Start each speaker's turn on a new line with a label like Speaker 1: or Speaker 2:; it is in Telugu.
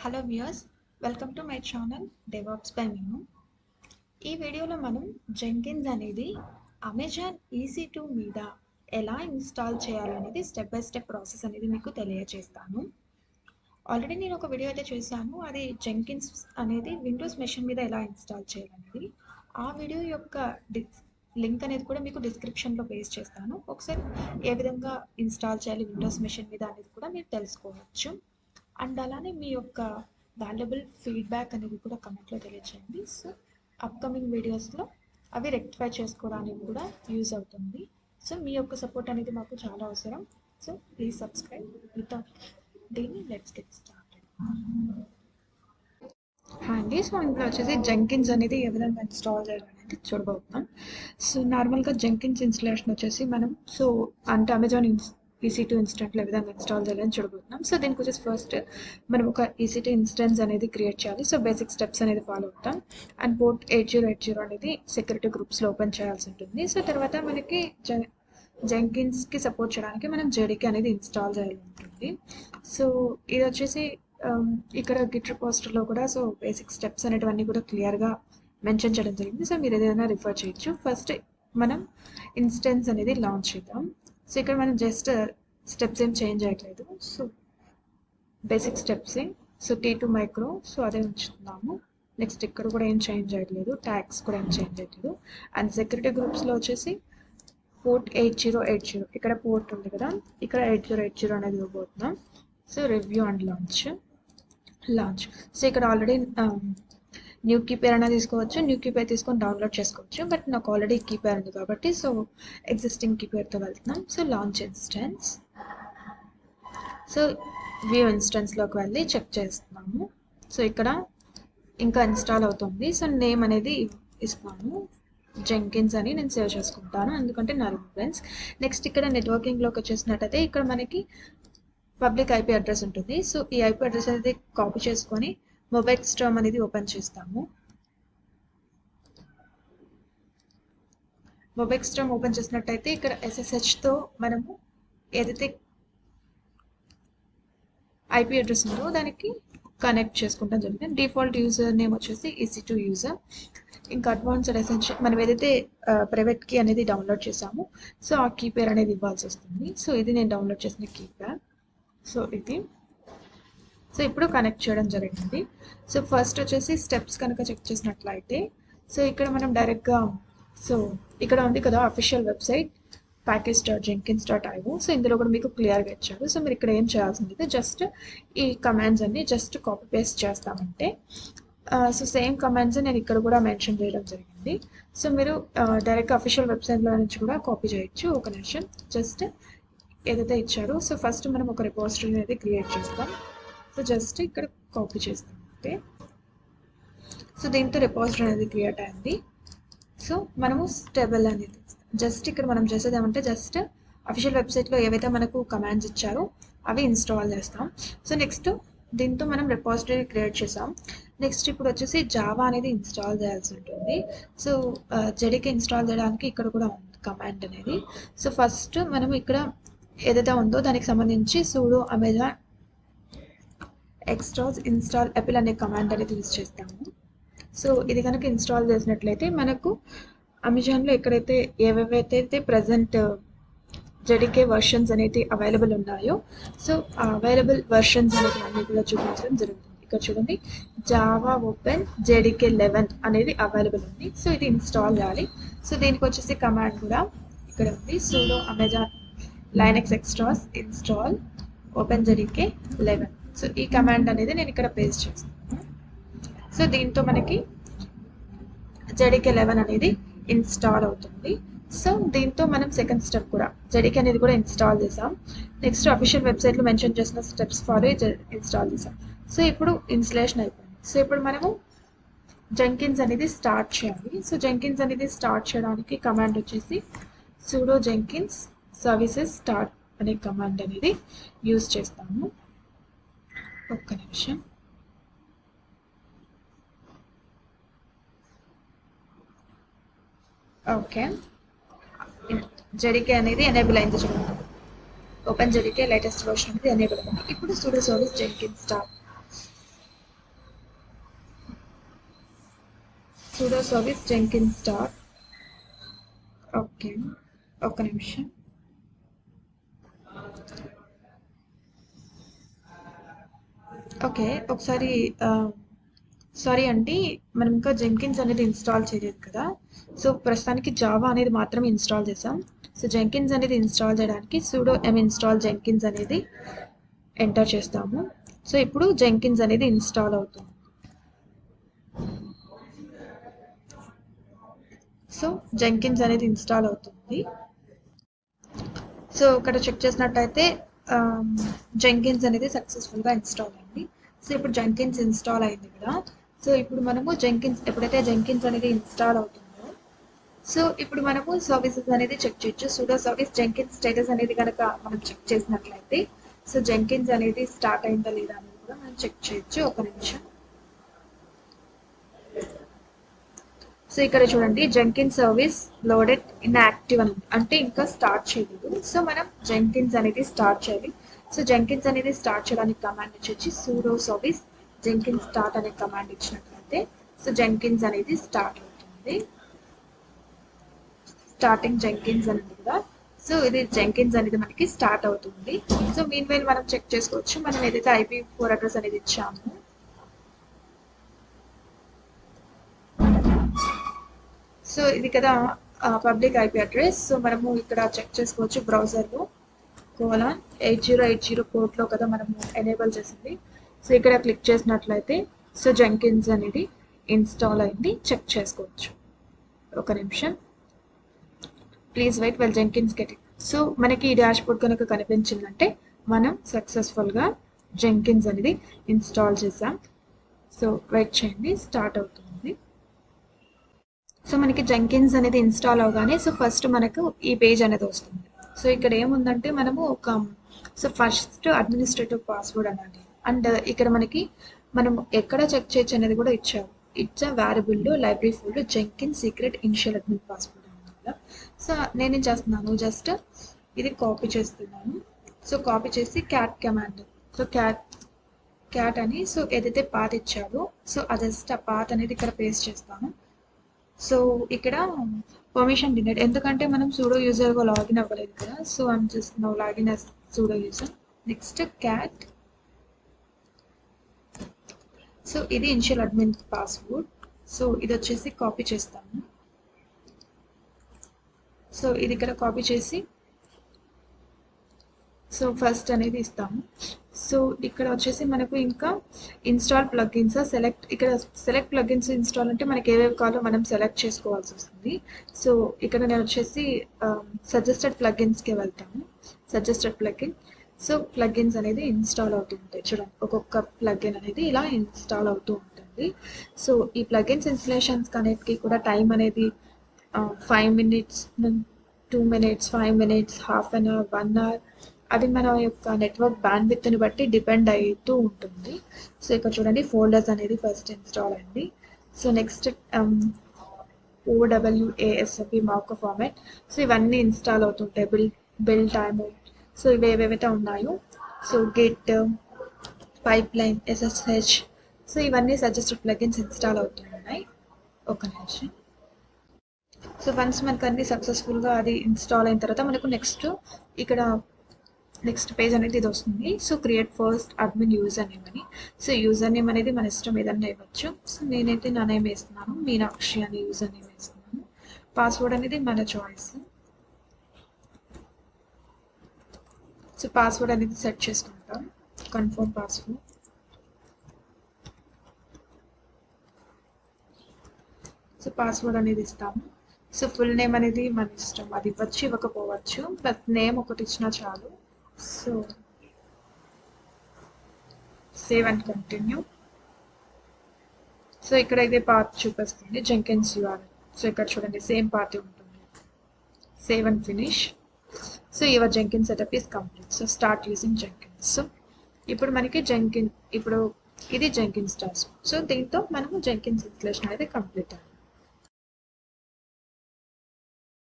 Speaker 1: Hello viewers, welcome to my channel DevOps by Minu. ఈ వీడియోలో మనం జెంకిన్స్ అనేది అమెజాన్ EC2 మీద ఎలా ఇన్స్టాల్ చేయాలనేది స్టెప్ బై స్టెప్ ప్రాసెస్ అనేది మీకు తెలియజేస్తాను. ఆల్రెడీ నేను ఒక వీడియో అయితే చేశాను, అది జెంకిన్స్ అనేది విండోస్ మెషిన్ మీద ఎలా ఇన్స్టాల్ చేయాలనేది. ఆ వీడియో యొక్క లింక్ అనేది కూడా మీకు డిస్క్రిప్షన్లో పేస్ట్ చేస్తాను. ఒకసారి ఏ విధంగా ఇన్స్టాల్ చేయాలి విండోస్ మెషిన్ మీద అనేది కూడా మీరు తెలుసుకోవచ్చు. అండ్ అలానే మీ యొక్క వాల్యుబుల్ ఫీడ్బ్యాక్ అనేది కూడా కమెంట్లో తెలియచేయండి. సో అప్కమింగ్ వీడియోస్లో అవి రెక్టిఫై చేసుకోవడానికి కూడా యూజ్ అవుతుంది. సో మీ యొక్క సపోర్ట్ అనేది మాకు చాలా అవసరం. So please subscribe. వితౌట్ దీన్ని లెట్స్ గెట్ స్టార్టెడ్. అండి, సో ఇంట్లో వచ్చేసి జెంకిన్స్ అనేది ఏ విధంగా ఇన్స్టాల్ చేయాలనేది చూడబోతున్నాం. సో నార్మల్గా జెంకిన్స్ ఇన్స్టాలేషన్ వచ్చేసి మనం అంటే అమెజాన్ EC2 ఇన్స్టెంట్లో ఏ విధంగా ఇన్స్టాల్ చేయాలని చూడబోతున్నాం. సో దీనికి వచ్చేసి ఫస్ట్ మనం ఒక EC2 ఇన్స్టెన్స్ అనేది క్రియేట్ చేయాలి. సో బేసిక్ స్టెప్స్ అనేది ఫాలో అవుతాం. అండ్ పోర్ట్ 8080 అనేది సెక్యూరిటీ గ్రూప్స్లో ఓపెన్ చేయాల్సి ఉంటుంది. సో తర్వాత మనకి జెంకిన్స్కి సపోర్ట్ చేయడానికి మనం JDK అనేది ఇన్స్టాల్ చేయాలి ఉంటుంది. సో ఇది వచ్చేసి ఇక్కడ గిట్ రిపోజిటరీలో కూడా సో బేసిక్ స్టెప్స్ అనేటివన్నీ కూడా క్లియర్గా మెన్షన్ చేయడం జరిగింది. సో మీరు ఏదైనా రిఫర్ చేయొచ్చు. ఫస్ట్ మనం ఇన్స్టెన్స్ అనేది లాంచ్ చేద్దాం. సో ఇక్కడ మనం జస్ట్ స్టెప్స్ ఏం చేంజ్ చేయట్లేదు. So basic steps so T2 micro so అదే ఉంచుతున్నాము. నెక్స్ట్ ఇక్కడ కూడా ఏం చేంజ్ చేయట్లేదు, ట్యాగ్స్ కూడా ఏం చేంజ్ చేయట్లేదు. అండ్ సెక్యూరిటీ గ్రూప్స్లో వచ్చేసి పోర్ట్ 8080 ఇక్కడ పోర్ట్ ఉంది కదా, ఇక్కడ 8080 అనేది ఇవ్వబోతున్నాం. So review and launch so ఇక్కడ ఆల్రెడీ న్యూ కీపేర్ అనేది తీసుకోవచ్చు, న్యూ కీపేర్ తీసుకొని డౌన్లోడ్ చేసుకోవచ్చు. బట్ నాకు ఆల్రెడీ కీపేర్ ఉంది కాబట్టి సో ఎగ్జిస్టింగ్ కీపేర్తో వెళ్తున్నాం. So launch instance, so view ఇన్స్టెన్స్లోకి వెళ్ళి చెక్ చేస్తున్నాము. సో ఇక్కడ ఇంకా ఇన్స్టాల్ అవుతుంది. సో నేమ్ అనేది ఇస్తాను, జెంకిన్స్ అని నేను సేవ్ చేసుకుంటాను ఎందుకంటే నా రిఫరెన్స్. నెక్స్ట్ ఇక్కడ నెట్వర్కింగ్లోకి వచ్చేసినట్టయితే ఇక్కడ మనకి పబ్లిక్ IP అడ్రస్ ఉంటుంది. సో ఈ IP అడ్రస్ అనేది కాపీ చేసుకొని మొబైల్ స్ట్రామ్ అనేది ఓపెన్ చేస్తాము. మొబైల్ స్ట్రామ్ ఓపెన్ చేసినట్టయితే ఇక్కడ SSHతో మనము ఏదైతే IP అడ్రస్ ఉందో దానికి కనెక్ట్ చేసుకుంటాం జరిగింది. డిఫాల్ట్ యూజర్ నేమ్ వచ్చేసి EC2 యూజర్. ఇంకా అడ్వాన్స్డ్ ఎసెన్షియల్ మనం ఏదైతే ప్రైవేట్ కీ అనేది డౌన్లోడ్ చేసామో సో ఆ కీపేర్ అనేది ఇవ్వాల్సి వస్తుంది. సో ఇది నేను డౌన్లోడ్ చేసిన కీపేర్. సో ఇది సో ఇప్పుడు కనెక్ట్ చేయడం జరిగింది. సో ఫస్ట్ వచ్చేసి స్టెప్స్ కనుక చెక్ చేసినట్లయితే సో ఇక్కడ మనం డైరెక్ట్గా సో ఇక్కడ ఉంది కదా అఫీషియల్ వెబ్సైట్ package.jenkins.io. సో ఇందులో కూడా మీకు క్లియర్గా ఇచ్చారు. సో మీరు ఇక్కడ ఏం చేయాల్సింది జస్ట్ ఈ కమాండ్స్ అన్ని జస్ట్ కాపీ పేస్ట్ చేస్తామంటే సో సేమ్ కమాండ్స్ నేను ఇక్కడ కూడా మెన్షన్ చేయడం జరిగింది. సో మీరు డైరెక్ట్ అఫీషియల్ వెబ్సైట్లో నుంచి కూడా కాపీ చేయొచ్చు. ఒక నిమిషం జస్ట్ ఏదైతే ఇచ్చారో సో ఫస్ట్ మనం ఒక రిపోజిటరీ అనేది క్రియేట్ చేస్తాం. సో జస్ట్ ఇక్కడ కాపీ చేస్తాం అంటే సో దీంతో రిపోజిటరీ అనేది క్రియేట్ అయింది. సో మనము స్టేబుల్ అనేది జస్ట్ ఇక్కడ మనం చేసేది ఏమంటే జస్ట్ అఫీషియల్ వెబ్సైట్లో ఏవైతే మనకు కమాండ్స్ ఇచ్చారో అవి ఇన్స్టాల్ చేస్తాం. సో నెక్స్ట్ దీంతో మనం రిపోజిటరీ క్రియేట్ చేసాం. నెక్స్ట్ ఇప్పుడు వచ్చేసి జావా అనేది ఇన్స్టాల్ చేయాల్సి ఉంటుంది. సో JDK ఇన్స్టాల్ చేయడానికి ఇక్కడ కూడా ఉంది కమాండ్ అనేది. సో ఫస్ట్ మనం ఇక్కడ ఏదైతే ఉందో దానికి సంబంధించి sudo Amazon extras install appeal అనే కమాండ్ అనేది యూజ్ చేస్తాము. సో ఇది కనుక ఇన్స్టాల్ చేసినట్లయితే మనకు అమెజాన్లో ఎక్కడైతే ఏవేవైతే ప్రజెంట్ JDK వర్షన్స్ అనేది అవైలబుల్ ఉన్నాయో సో ఆ అవైలబుల్ వర్షన్స్ అనేది అన్నీ కూడా చూపించడం జరుగుతుంది. ఇక్కడ చూడండి జావా ఓపెన్ JDK 11 అనేది అవైలబుల్ ఉంది. సో ఇది ఇన్స్టాల్ చేయాలి. సో దీనికి వచ్చేసి కమాండ్ కూడా ఇక్కడ ఉంది, sudo Amazon Linux extras install open JDK 11. So ఈ కమాండ్ అనేది నేను ఇక్కడ పేస్ట్ చేస్తాను. సో దీంతో మనకి JDK 11 అనేది ఇన్స్టాల్ అవుతుంది. సో దీంతో మనం సెకండ్ స్టెప్ కూడా JDK అనేది కూడా ఇన్స్టాల్ చేసాం. నెక్స్ట్ అఫీషియల్ వెబ్సైట్లో మెన్షన్ చేసిన స్టెప్స్ ఫాలో ఇన్స్టాల్ చేసాం. సో ఇప్పుడు ఇన్స్టలేషన్ అయిపోయింది. సో ఇప్పుడు మనము జెంకిన్స్ అనేది స్టార్ట్ చేయాలి. సో జెంకిన్స్ అనేది స్టార్ట్ చేయడానికి కమాండ్ వచ్చేసి sudo jenkins services start అనే కమాండ్ అనేది యూజ్ చేస్తాము. ఒక్క నిమిషం. ఓకే, JDK అనేది ఎనేబుల్ అయింది చూడండి. ఓపెన్ JDK లేటెస్ట్ వర్షన్ అనేది ఎనేబుల్ అయింది. ఇప్పుడు sudo service jenkins start sudo service jenkins start. Okay, ఒక్క నిమిషం. ఓకే, ఒకసారి సారీ అండి, మనం ఇంకా జెంకిన్స్ అనేది ఇన్స్టాల్ చేయలేదు కదా. సో ప్రస్తుతానికి జావా అనేది మాత్రం ఇన్స్టాల్ చేసాం. సో జెంకిన్స్ అనేది ఇన్స్టాల్ చేయడానికి sudo ఇన్స్టాల్ జెంకిన్స్ అనేది ఎంటర్ చేస్తాము. సో ఇప్పుడు జెంకిన్స్ అనేది ఇన్స్టాల్ అవుతుంది. సో జెంకిన్స్ అనేది ఇన్స్టాల్ అవుతుంది. సో ఇక్కడ చెక్ చేసినట్టయితే జెంకిన్స్ అనేది సక్సెస్ఫుల్గా ఇన్స్టాల్ అయింది. సో ఇప్పుడు జెంకిన్స్ ఇన్స్టాల్ అయింది కదా. సో ఇప్పుడు మనము జెంకిన్స్ ఎప్పుడైతే జెంకిన్స్ అనేది ఇన్స్టాల్ అవుతుందో, సో ఇప్పుడు మనము సర్వీసెస్ అనేది చెక్ చేయొచ్చు. sudo సర్వీస్ జెంకిన్స్ స్టేటస్ అనేది కనుక మనం చెక్ చేసినట్లయితే, సో జెంకిన్స్ అనేది స్టార్ట్ అయిందా లేదా అనేది కూడా మనం చెక్ చేయొచ్చు. ఒక నిమిషం. సో ఇక్కడ చూడండి, Jenkins service loaded in active అని అంటే ఇంకా స్టార్ట్ చేయలేదు. సో మనం జెంకిన్స్ అనేది స్టార్ట్ చేయాలి. సో జెంకిన్స్ అనేది స్టార్ట్ చేయడానికి కమాండ్ వచ్చి sudo సర్వీస్ జెంకిన్స్ స్టార్ట్ అనే కమాండ్ ఇచ్చినట్లయితే సో జెంకిన్స్ అనేది స్టార్ట్ అవుతుంది. స్టార్టింగ్ జెంకిన్స్ అనేది కూడా, సో ఇది జెంకిన్స్ అనేది మనకి స్టార్ట్ అవుతుంది. సో మీన్ వైల్ మనం చెక్ చేసుకోవచ్చు, మనం ఏదైతే IP4 అడ్రస్ అనేది ఇచ్చాము, సో ఇది కదా పబ్లిక్ IP అడ్రస్. సో మనము ఇక్కడ చెక్ చేసుకోవచ్చు బ్రౌజర్లో :8080 పోర్ట్లో కదా మనము ఎనేబుల్ చేసింది. సో ఇక్కడ క్లిక్ చేసినట్లయితే సో జెంకిన్స్ అనేది ఇన్స్టాల్ అయింది, చెక్ చేసుకోవచ్చు. ఒక నిమిషం, please wait well Jenkins getting. So మనకి ఈ డాష్ బోర్డ్ కనుక కనిపించిందంటే మనం సక్సెస్ఫుల్గా జెంకిన్స్ అనేది ఇన్స్టాల్ చేసాం. సో వెయిట్ చేయండి, స్టార్ట్ అవుతుంది. సో మనకి జెంకిన్స్ అనేది ఇన్స్టాల్ అవగానే సో ఫస్ట్ మనకు ఈ పేజ్ అనేది వస్తుంది. సో ఇక్కడ ఏముందంటే మనము సో ఫస్ట్ అడ్మినిస్ట్రేటివ్ పాస్వర్డ్ అనాలి. అండ్ ఇక్కడ మనం ఎక్కడ చెక్ చేయొచ్చు అనేది కూడా ఇచ్చారు. It's variable library folder Jenkins secret initial admin password అన్నమాట. సో నేనేం చేస్తున్నాను, జస్ట్ ఇది కాపీ చేస్తున్నాను. సో కాపీ చేసి క్యాట్ కమాండ్, సో క్యాట్ అని సో ఏదైతే పాత్ ఇచ్చారో సో జస్ట్ ఆ పాత్ అనేది ఇక్కడ పేస్ట్ చేస్తాను. సో ఇక్కడ పర్మిషన్ డినైడ్, ఎందుకంటే మనం sudo యూజర్గా లాగిన్ అవ్వలేదు కదా. So I'm just now login as sudo user. Next cat, so ఇది ఇనిషియల్ అడ్మిన్ పాస్వర్డ్. సో ఇది వచ్చేసి కాపీ చేస్తాను. సో ఇది ఇక్కడ కాపీ చేసి సో ఫస్ట్ అనేది ఇస్తాము. సో ఇక్కడ వచ్చేసి మనకు ఇంకా ఇన్స్టాల్ ప్లగిన్స్ సెలెక్ట్, ఇక్కడ సెలెక్ట్ ప్లగిన్స్ ఇన్స్టాల్ అంటే మనకి ఏవేవి కావాలో మనం సెలెక్ట్ చేసుకోవాల్సి వస్తుంది. సో ఇక్కడ నేను వచ్చేసి సజెస్టెడ్ ప్లగిన్స్కి వెళ్తాము. సజెస్టెడ్ ప్లగిన్, సో ప్లగిన్స్ అనేది ఇన్స్టాల్ అవుతూ ఉంటాయి. చూడండి, ఒక్కొక్క ప్లగిన్ అనేది ఇలా ఇన్స్టాల్ అవుతూ ఉంటుంది. సో ఈ ప్లగిన్స్ ఇన్స్టలేషన్స్ అనేటికి కూడా టైం అనేది 5 minutes, 2 minutes, 5 minutes, half an hour, 1 hour, అది మన యొక్క నెట్వర్క్ బ్యాండ్విడ్త్ని బట్టి డిపెండ్ అవుతూ ఉంటుంది. సో ఇక్కడ చూడండి, ఫోల్డర్స్ అనేది ఫస్ట్ ఇన్స్టాల్ అయింది. So next OWASP mark format, so ఇవన్నీ ఇన్స్టాల్ అవుతుంటాయి. బిల్ టైమ్, సో ఇవి ఏవేవైతే ఉన్నాయో so Git, pipeline, SSH, so ఇవన్నీ సజెస్టెడ్ ప్లగిన్స్ ఇన్స్టాల్ అవుతున్నాయి. ఒక నిమిషం. సో వన్స్ మనకు అన్ని సక్సెస్ఫుల్గా అది ఇన్స్టాల్ అయిన తర్వాత మనకు నెక్స్ట్ పేజ్ అనేది ఇది వస్తుంది. So create first admin user name అని. సో యూజర్ నేమ్ అనేది మన ఇష్టం ఏదన్నా ఇవ్వచ్చు. సో నేనైతే నా నేమ్ వేస్తున్నాను, మీనాక్షి అని యూజర్ నేమ్ వేస్తున్నాను. పాస్వర్డ్ అనేది మన చాయిస్. సో పాస్వర్డ్ అనేది సెట్ చేసుకుంటాం, కన్ఫర్మ్ పాస్వర్డ్. సో పాస్వర్డ్ అనేది ఇస్తాము. సో ఫుల్ నేమ్ అనేది మన ఇష్టం, అది ఇవ్వచ్చు ఇవ్వకపోవచ్చు, బట్ నేమ్ ఒకటి ఇచ్చినా చాలు. So save and continue. So ఇక్కడ ఇదే పాత్ చూపిస్తుంది, జెంకిన్స్ URL. సో ఇక్కడ చూడండి, సేమ్ పాత్ ఉంటుంది. Save and finish. So your Jenkins setup is complete. So start using Jenkins. So ఇప్పుడు మనకి ఇప్పుడు ఇది జెంకిన్స్ టాస్క్. సో దీంతో మనము జెంకిన్స్ ఇన్స్టలేషన్ అనేది కంప్లీట్ అయింది.